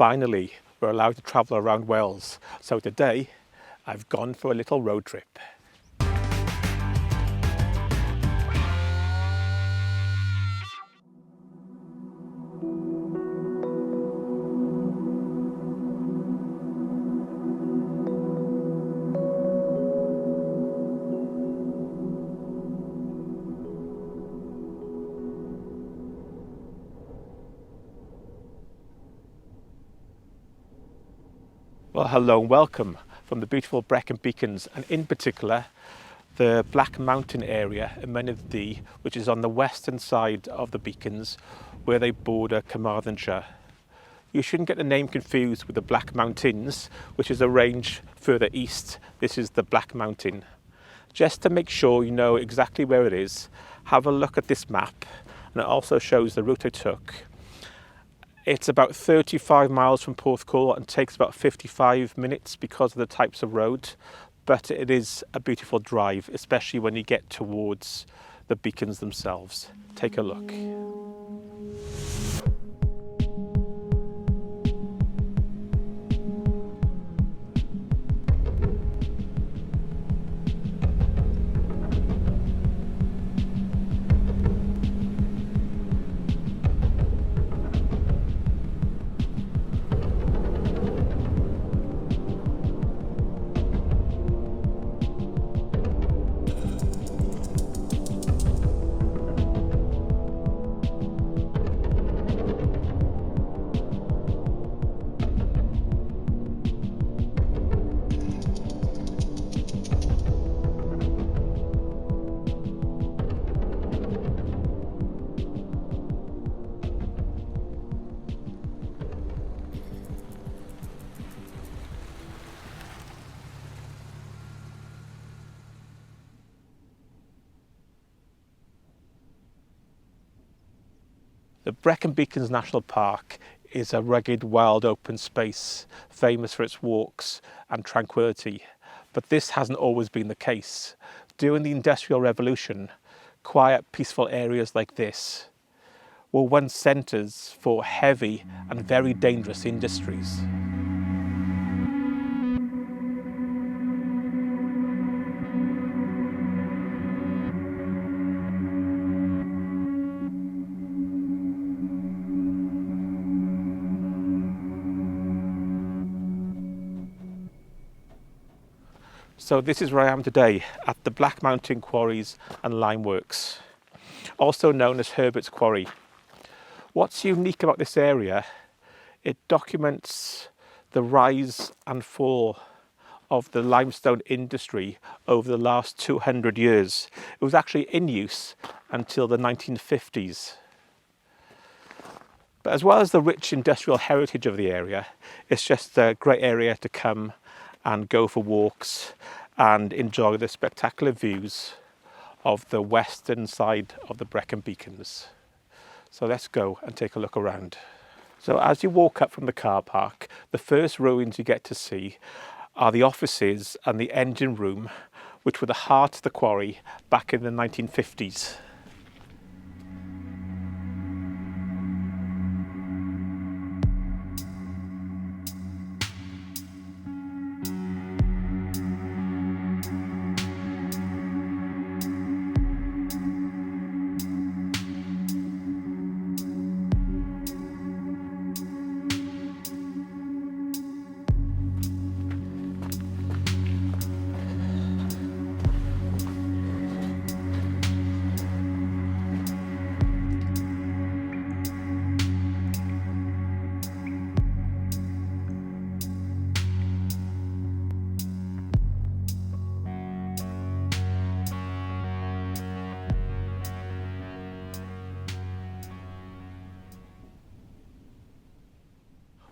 Finally, we're allowed to travel around Wales. So today, I've gone for a little road trip. Well, hello and welcome from the beautiful Brecon Beacons, and in particular the Black Mountain area in Mynydd Du, which is on the western side of the Beacons where they border Carmarthenshire. You shouldn't get the name confused with the Black Mountains, which is a range further east. This is the Black Mountain. Just to make sure you know exactly where it is, have a look at this map, and it also shows the route I took. It's about 35 miles from Porthcawl and takes about 55 minutes because of the types of road, but it is a beautiful drive, especially when you get towards the beacons themselves. Take a look. The Brecon Beacons National Park is a rugged, wild, open space, famous for its walks and tranquillity. But this hasn't always been the case. During the Industrial Revolution, quiet, peaceful areas like this were once centres for heavy and very dangerous industries. So this is where I am today, at the Black Mountain Quarries and Lime Works, also known as Herbert's Quarry. What's unique about this area, it documents the rise and fall of the limestone industry over the last 200 years. It was actually in use until the 1950s. But as well as the rich industrial heritage of the area, it's just a great area to come and go for walks and enjoy the spectacular views of the western side of the Brecon Beacons. So let's go and take a look around. So as you walk up from the car park, the first ruins you get to see are the offices and the engine room, which were the heart of the quarry back in the 1950s.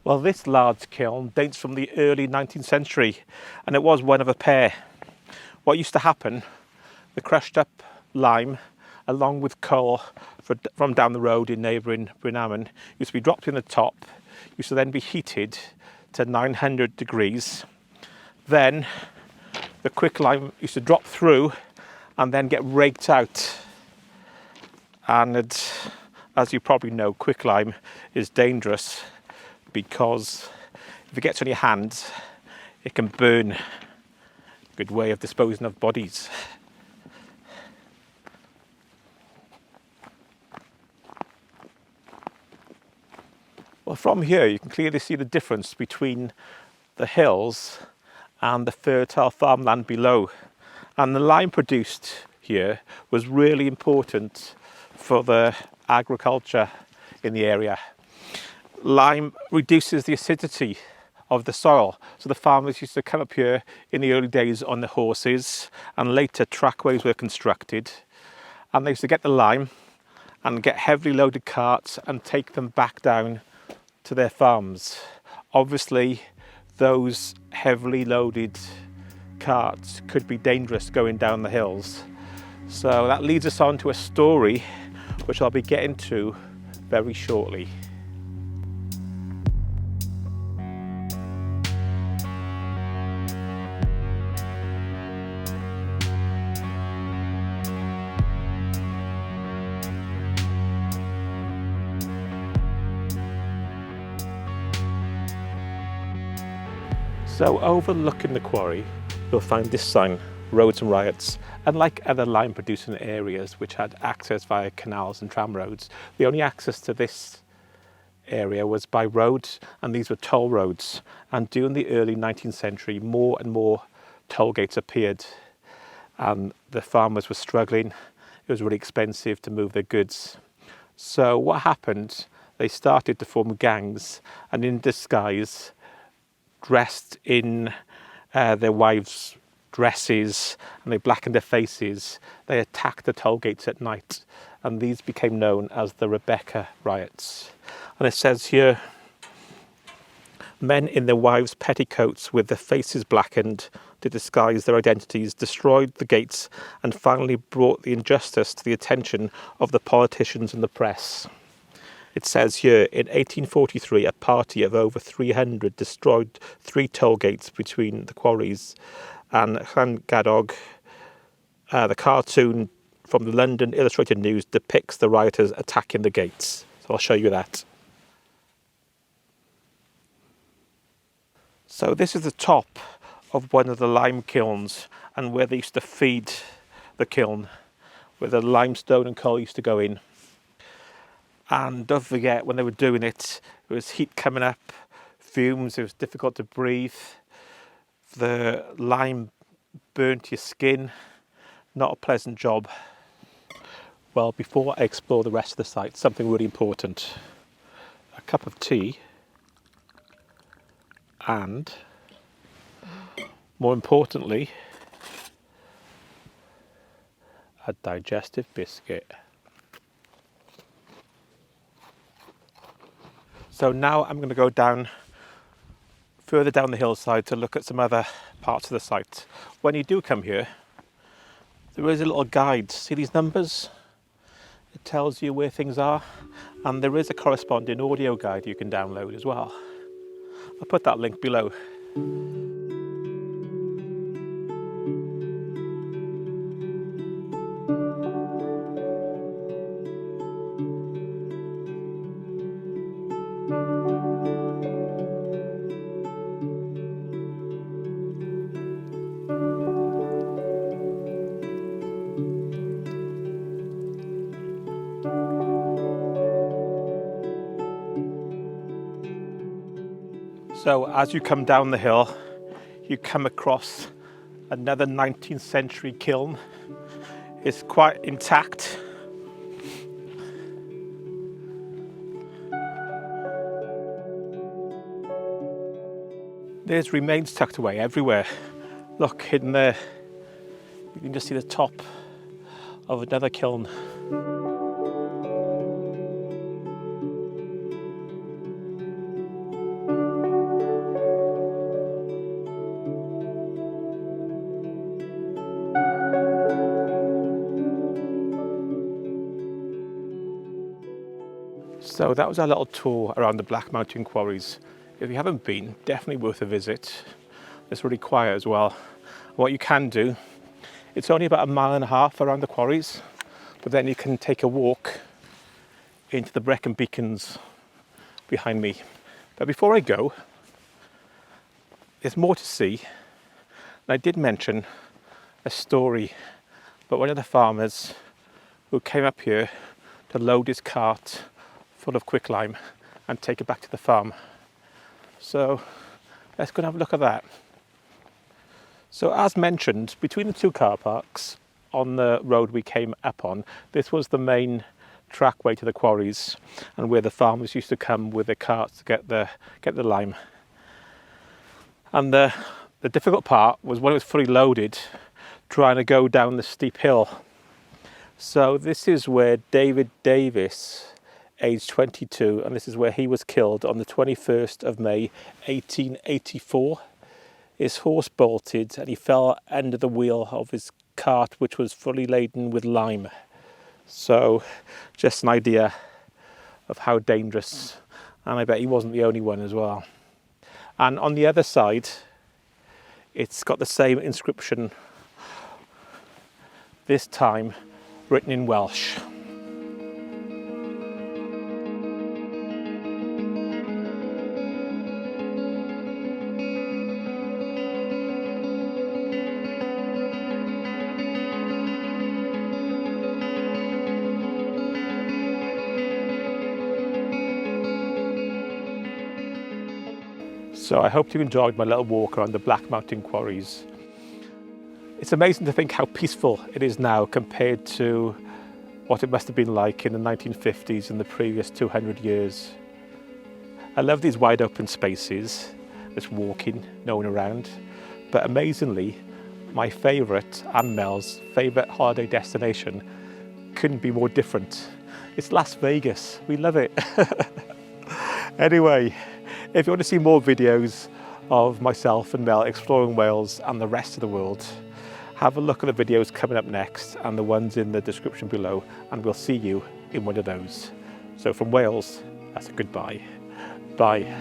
Well, this large kiln dates from the early 19th century, and it was one of a pair. What used to happen, the crushed up lime, along with coal from down the road in neighbouring Brecon, used to be dropped in the top, used to then be heated to 900 degrees. Then the quicklime used to drop through and then get raked out. And as you probably know, quicklime is dangerous because if it gets on your hands, it can burn. Good way of disposing of bodies. Well, from here you can clearly see the difference between the hills and the fertile farmland below. And the lime produced here was really important for the agriculture in the area. Lime reduces the acidity of the soil, so the farmers used to come up here in the early days on the horses, and later trackways were constructed, and they used to get the lime and get heavily loaded carts and take them back down to their farms. Obviously those heavily loaded carts could be dangerous going down the hills, so that leads us on to a story which I'll be getting to very shortly. So overlooking the quarry, you'll find this sign, Roads and Riots. Unlike other lime producing areas which had access via canals and tram roads, the only access to this area was by roads, and these were toll roads. And during the early 19th century, more and more toll gates appeared, and the farmers were struggling. It was really expensive to move their goods. So what happened, they started to form gangs, and in disguise, dressed in their wives' dresses, and they blackened their faces, they attacked the toll gates at night, and these became known as the Rebecca Riots. And it says here, men in their wives' petticoats with their faces blackened to disguise their identities destroyed the gates and finally brought the injustice to the attention of the politicians and the press. It says here, in 1843, a party of over 300 destroyed 3 toll gates between the quarries and Llangadog. The cartoon from the London Illustrated News depicts the rioters attacking the gates. So I'll show you that. So this is the top of one of the lime kilns, and where they used to feed the kiln, where the limestone and coal used to go in. And don't forget, when they were doing it, there was heat coming up, fumes, it was difficult to breathe. The lime burnt your skin, not a pleasant job. Well, before I explore the rest of the site, something really important. A cup of tea and, more importantly, a digestive biscuit. So now I'm going to go further down the hillside to look at some other parts of the site. When you do come here, there is a little guide. See these numbers? It tells you where things are, and there is a corresponding audio guide you can download as well. I'll put that link below. So as you come down the hill, you come across another 19th century kiln. It's quite intact. There's remains tucked away everywhere. Look, hidden there. You can just see the top of another kiln. So that was our little tour around the Black Mountain Quarries. If you haven't been, definitely worth a visit. It's really quiet as well. What you can do, it's only about 1.5 miles around the quarries, but then you can take a walk into the Brecon Beacons behind me. But before I go, there's more to see. And I did mention a story about one of the farmers who came up here to load his cart full of quicklime and take it back to the farm. So let's go and have a look at that. So as mentioned, between the two car parks on the road we came up on, this was the main trackway to the quarries and where the farmers used to come with their carts to get the lime. And the difficult part was when it was fully loaded, trying to go down the steep hill. So this is where David Davis, aged 22, and this is where he was killed on the 21st of May 1884. His horse bolted and he fell under the wheel of his cart, which was fully laden with lime. So just an idea of how dangerous, and I bet he wasn't the only one as well. And on the other side, it's got the same inscription, this time written in Welsh. So I hope you enjoyed my little walk around the Black Mountain Quarries. It's amazing to think how peaceful it is now compared to what it must have been like in the 1950s and the previous 200 years. I love these wide open spaces, just walking, no one around. But amazingly, my favourite and Mel's favourite holiday destination couldn't be more different. It's Las Vegas. We love it. Anyway, if you want to see more videos of myself and Mel exploring Wales and the rest of the world, have a look at the videos coming up next and the ones in the description below, and we'll see you in one of those. So from Wales, that's a goodbye. Bye.